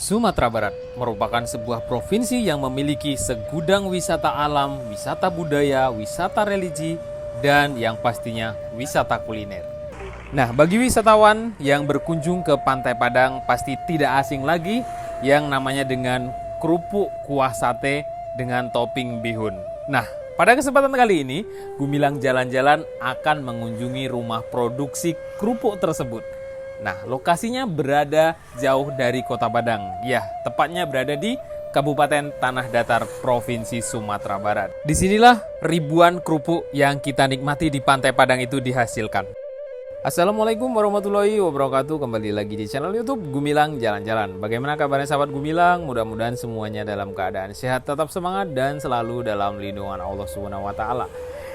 Sumatera Barat merupakan sebuah provinsi yang memiliki segudang wisata alam, wisata budaya, wisata religi, dan yang pastinya wisata kuliner. Nah, bagi wisatawan yang berkunjung ke Pantai Padang pasti tidak asing lagi yang namanya dengan kerupuk kuah sate dengan topping bihun. Nah, pada kesempatan kali ini, Gumilang Jalan-Jalan akan mengunjungi rumah produksi kerupuk tersebut. Nah, lokasinya berada jauh dari Kota Padang. Ya, tepatnya berada di Kabupaten Tanah Datar, Provinsi Sumatera Barat. Disinilah ribuan kerupuk yang kita nikmati di Pantai Padang itu dihasilkan. Assalamualaikum warahmatullahi wabarakatuh. Kembali lagi di channel YouTube Gumilang Jalan-Jalan. Bagaimana kabarnya sahabat Gumilang? Mudah-mudahan semuanya dalam keadaan sehat, tetap semangat dan selalu dalam lindungan Allah Subhanahu wa taala.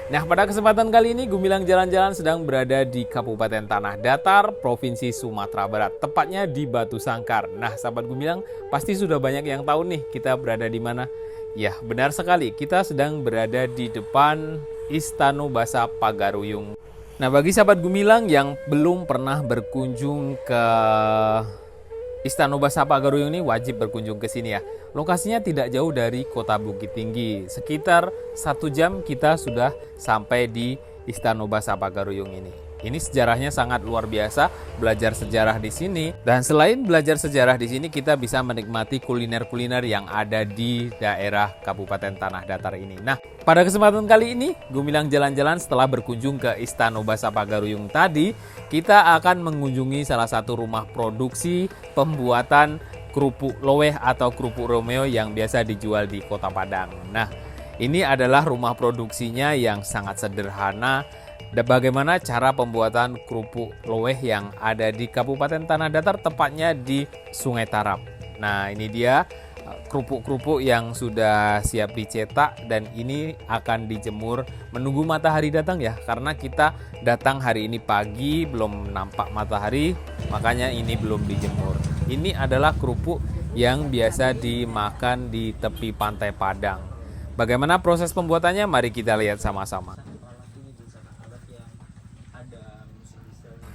Nah, pada kesempatan kali ini Gumilang Jalan-Jalan sedang berada di Kabupaten Tanah Datar, Provinsi Sumatera Barat, tepatnya di Batu Sangkar. Nah, sahabat Gumilang pasti sudah banyak yang tahu nih kita berada di mana. Ya, benar sekali, kita sedang berada di depan Istana Basa Pagaruyung. Nah, bagi sahabat Gumilang yang belum pernah berkunjung ke Istana Basa Pagaruyung ini wajib berkunjung ke sini ya. Lokasinya tidak jauh dari Kota Bukit Tinggi. Sekitar 1 jam kita sudah sampai di Istana Basa Pagaruyung ini. Ini sejarahnya sangat luar biasa, belajar sejarah di sini. Dan selain belajar sejarah di sini, kita bisa menikmati kuliner-kuliner yang ada di daerah Kabupaten Tanah Datar ini. Nah, pada kesempatan kali ini, Gumilang Jalan-Jalan setelah berkunjung ke Istana Basa Pagaruyung tadi, kita akan mengunjungi salah satu rumah produksi pembuatan kerupuk loweh atau kerupuk Romeo yang biasa dijual di Kota Padang. Nah, ini adalah rumah produksinya yang sangat sederhana. Dan bagaimana cara pembuatan kerupuk loweh yang ada di Kabupaten Tanah Datar, tepatnya di Sungai Tarap. Nah, ini dia kerupuk-kerupuk yang sudah siap dicetak dan ini akan dijemur menunggu matahari datang ya, karena kita datang hari ini pagi belum nampak matahari, makanya ini belum dijemur. Ini adalah kerupuk yang biasa dimakan di tepi Pantai Padang. Bagaimana proses pembuatannya? Mari kita lihat sama-sama.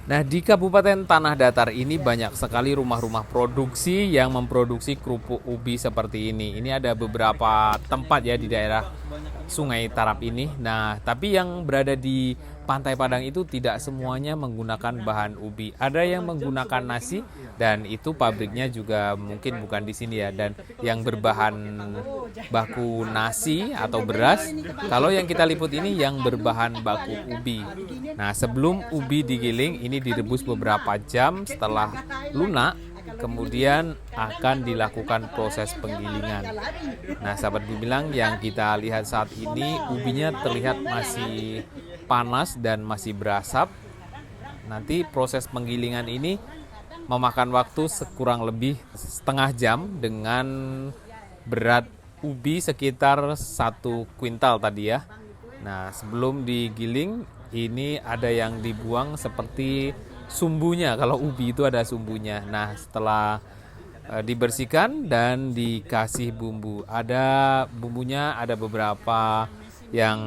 Nah, di Kabupaten Tanah Datar ini banyak sekali rumah-rumah produksi yang memproduksi kerupuk ubi seperti ini. Ini ada beberapa tempat ya di daerah Sungai Tarap ini. Nah, tapi yang berada di Pantai Padang itu tidak semuanya menggunakan bahan ubi. Ada yang menggunakan nasi dan itu pabriknya juga mungkin bukan di sini ya. Dan yang berbahan baku nasi atau beras. Kalau yang kita liput ini yang berbahan baku ubi. Nah, sebelum ubi digiling ini direbus beberapa jam, setelah lunak kemudian akan dilakukan proses penggilingan. Nah, sahabat Gumilang, yang kita lihat saat ini ubinya terlihat masih panas dan masih berasap. Nanti proses penggilingan ini memakan waktu kurang lebih setengah jam dengan berat ubi sekitar 1 kuintal tadi ya. Nah, sebelum digiling ini ada yang dibuang seperti sumbunya. Kalau ubi itu ada sumbunya. Nah, setelah dibersihkan dan dikasih bumbu. Ada bumbunya, ada beberapa yang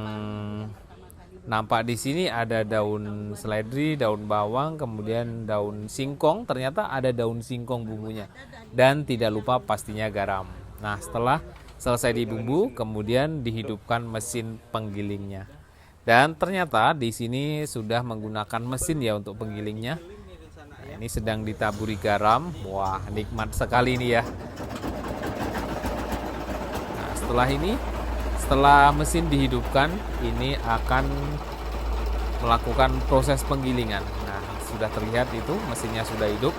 nampak di sini, ada daun seledri, daun bawang, kemudian daun singkong. Ternyata ada daun singkong bumbunya. Dan tidak lupa pastinya garam. Nah, setelah selesai dibumbu, kemudian dihidupkan mesin penggilingnya. Dan ternyata di sini sudah menggunakan mesin ya untuk penggilingnya. Nah, ini sedang ditaburi garam. Wah, nikmat sekali ini ya. Nah, setelah mesin dihidupkan, ini akan melakukan proses penggilingan. Nah, sudah terlihat itu mesinnya sudah hidup.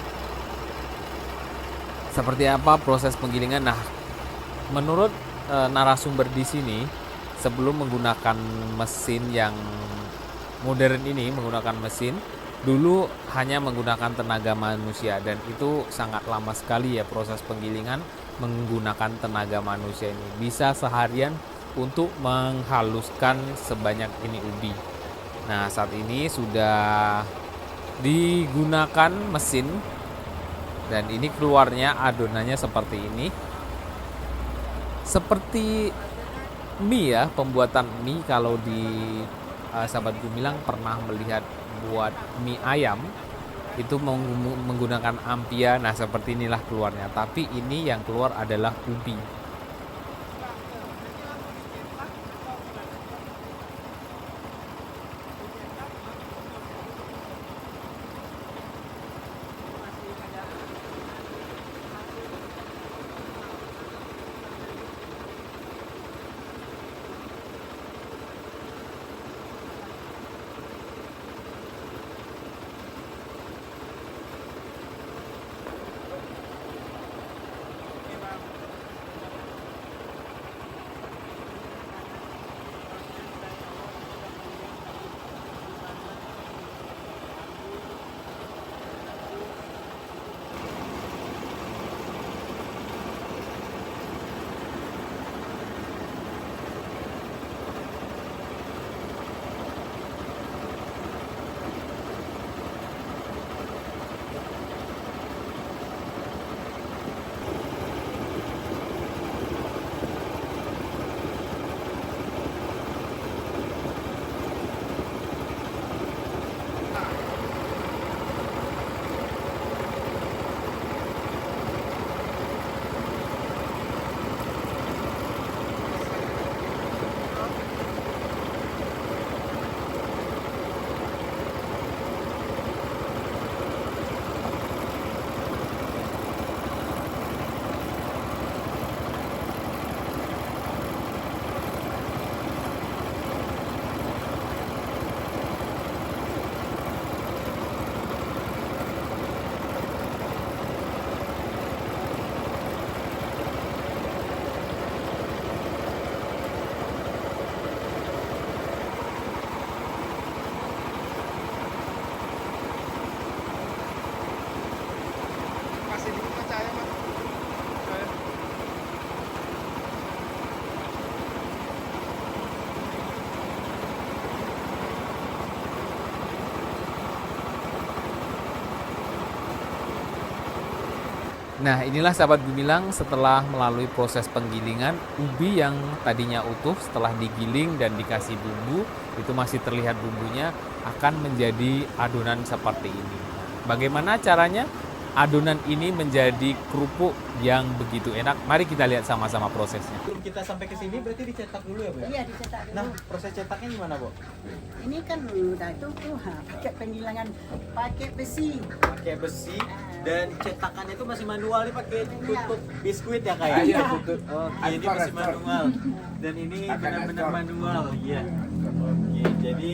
Seperti apa proses penggilingan? Nah, menurut narasumber di sini, sebelum menggunakan mesin yang modern ini, menggunakan mesin, dulu hanya menggunakan tenaga manusia dan itu sangat lama sekali ya proses penggilingan menggunakan tenaga manusia ini. Bisa seharian untuk menghaluskan sebanyak ini ubi. Nah, saat ini sudah digunakan mesin dan ini keluarnya adonannya seperti ini. Seperti mie ya, pembuatan mie. Kalau di sahabat Gumilang pernah melihat buat mie ayam, itu menggunakan ampia. Nah, seperti inilah keluarnya. Tapi ini yang keluar adalah ubi. Nah, inilah sahabat Gumilang, setelah melalui proses penggilingan, ubi yang tadinya utuh setelah digiling dan dikasih bumbu, itu masih terlihat bumbunya, akan menjadi adonan seperti ini. Bagaimana caranya? Adonan ini menjadi kerupuk yang begitu enak. Mari kita lihat sama-sama prosesnya. Sebelum kita sampai ke sini berarti dicetak dulu ya, Bu? Iya, dicetak dulu. Nah, proses cetaknya gimana, Bu? Ini kan udah itu tuh pakai penggilingan pakai besi. Pakai besi dan cetakannya itu masih manual, nih pakai tutup biskuit ya kayak. Iya. Oke, ini masih manual. Dan ini benar-benar manual, iya. Oke, jadi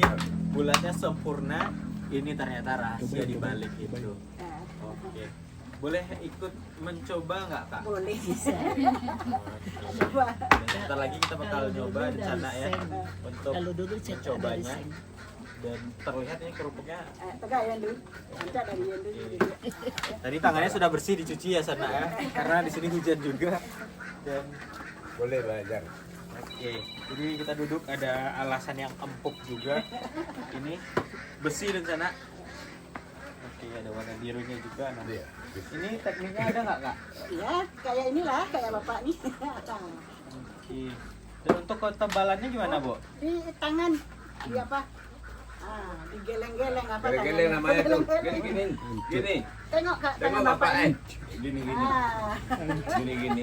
bulatnya sempurna. Ini ternyata rahasia di balik itu. Oke. Boleh ikut mencoba nggak, Kak? Boleh bisa. Coba. Sebentar lagi kita bakal nyoba di sana ya untuk mencobanya. Dan terlihat ini kerupuknya. Tegak ya dulu. Angkat dari yang dulu. Tadi tangannya sudah bersih dicuci ya sana ya, karena di sini hujan juga. Dan Boleh belajar. oke, jadi kita duduk ada alasan yang empuk juga. Ini besi dan sana. Oke, ada warna birunya juga. Nah, Iya. ini tekniknya ada nggak, Kak? Ya, kayak inilah, kayak bapak nih. Oke. Dan untuk ketebalannya gimana, Bu? Di tangan, di apa? Digeleng-geleng apa Geleng-geleng namanya tuh. Gini. Gini. Tengok Kak, Tengok tangan bapak ini. Gini. Ah. Gini.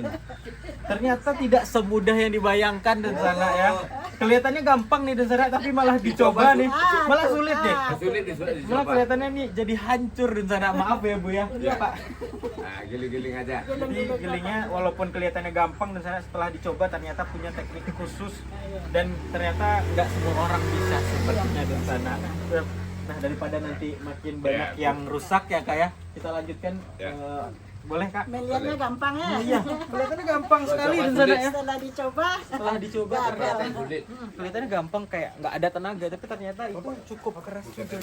Ternyata tidak semudah yang dibayangkan dan sana ya. Kelihatannya gampang nih dan sana, tapi malah dicoba nih, malah sulit deh. Sulit Malah dicoba. kelihatannya nih jadi hancur dan sana. Maaf ya, Bu ya. Iya, Pak. Nah, giling-giling aja. Jadi gilingnya walaupun kelihatannya gampang dan sana, setelah dicoba ternyata punya teknik khusus dan ternyata nggak semua orang bisa sepertinya dan sana. Nah, daripada nanti makin banyak yang rusak ya, Kak ya. Kita lanjutkan. Ya. Boleh, Kak? Melihatnya gampang ya. Iya, kelihatannya gampang sekali dan sana ya. Setelah dicoba, Setelah dicoba Gagal. ternyata Sulit. kelihatannya gampang, kayak nggak ada tenaga, tapi ternyata itu cukup keras juga.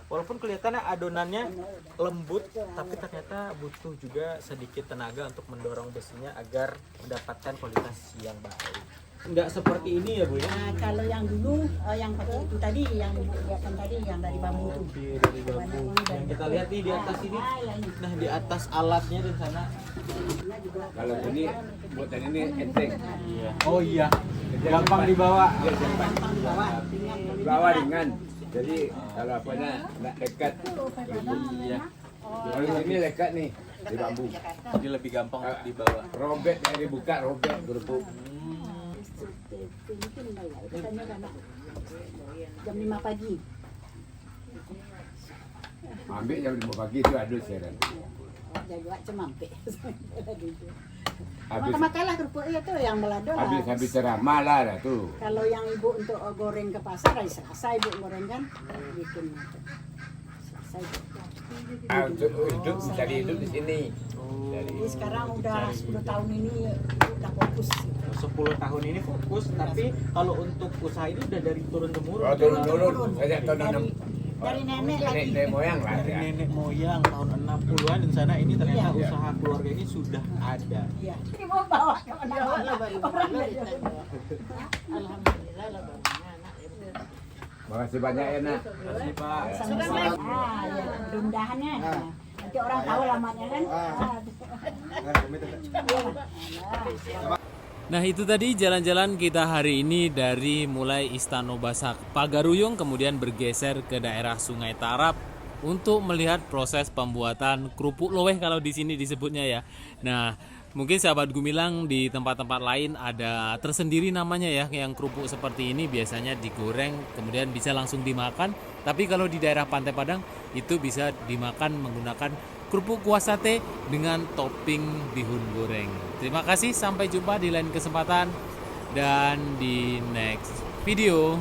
Walaupun kelihatannya adonannya lembut, tapi ternyata butuh juga sedikit tenaga untuk mendorong besinya agar mendapatkan kualitas yang baik. Nggak seperti ini ya, Bu ya? nah, kalau yang dulu, yang pakai itu tadi, yang dibuatkan tadi, yang dari bambu itu. Oke, dari bambu. Yang kita lihat nih di atas ini. Nah, di atas alatnya di sana. Kalau ini buatan ini enteng. Oh iya, gampang dibawa. Dia gampang. Gampang dibawa. Bawa ringan. Jadi kalau apanya nak dekat. Iya. Kalau di sini dekat nih di bambu. Jadi lebih gampang untuk dibawa. Robek dari buka robek kerupuk. Jam 5 pagi. Ambil jam 5 pagi itu adus ya kan. Jaga cemampe. Habis Makan-makanlah kerupuk itu yang melado lah. habis ceramah lah dah tuh. Kalau yang ibu untuk goreng ke pasar, hari Selasa ibu goreng kan, bikin itu. Selasa ibu. Untuk hidup mencari hidup di sini. Jadi sekarang udah 10 tahun ini udah fokus. 10 tahun ini fokus, tapi kalau untuk usaha ini udah dari turun temurun. Oh, turun-turun. Sejak tahun 6. Dari nenek lagi. Nenek moyang lah Dari ya. nenek moyang tahun 60-an di sana ini ternyata Iya. usaha keluarga ini sudah ada. Iya. Ini mau bawa ke mana-mana. Alhamdulillah lah Makasih banyak ya nak. Terima kasih Pak. sama-sama. Ah, ya, mudah-mudahannya. Nanti orang tahu lamanya kan. Nah itu tadi jalan-jalan kita hari ini dari mulai Istana Basak Pagaruyung kemudian bergeser ke daerah Sungai Tarap untuk melihat proses pembuatan kerupuk loweh kalau di sini disebutnya ya. Nah mungkin sahabat Gumilang di tempat-tempat lain ada tersendiri namanya ya, yang kerupuk seperti ini biasanya digoreng kemudian bisa langsung dimakan. Tapi kalau di daerah Pantai Padang itu bisa dimakan menggunakan kerupuk kuah sate dengan topping bihun goreng. Terima kasih, sampai jumpa di lain kesempatan dan di next video.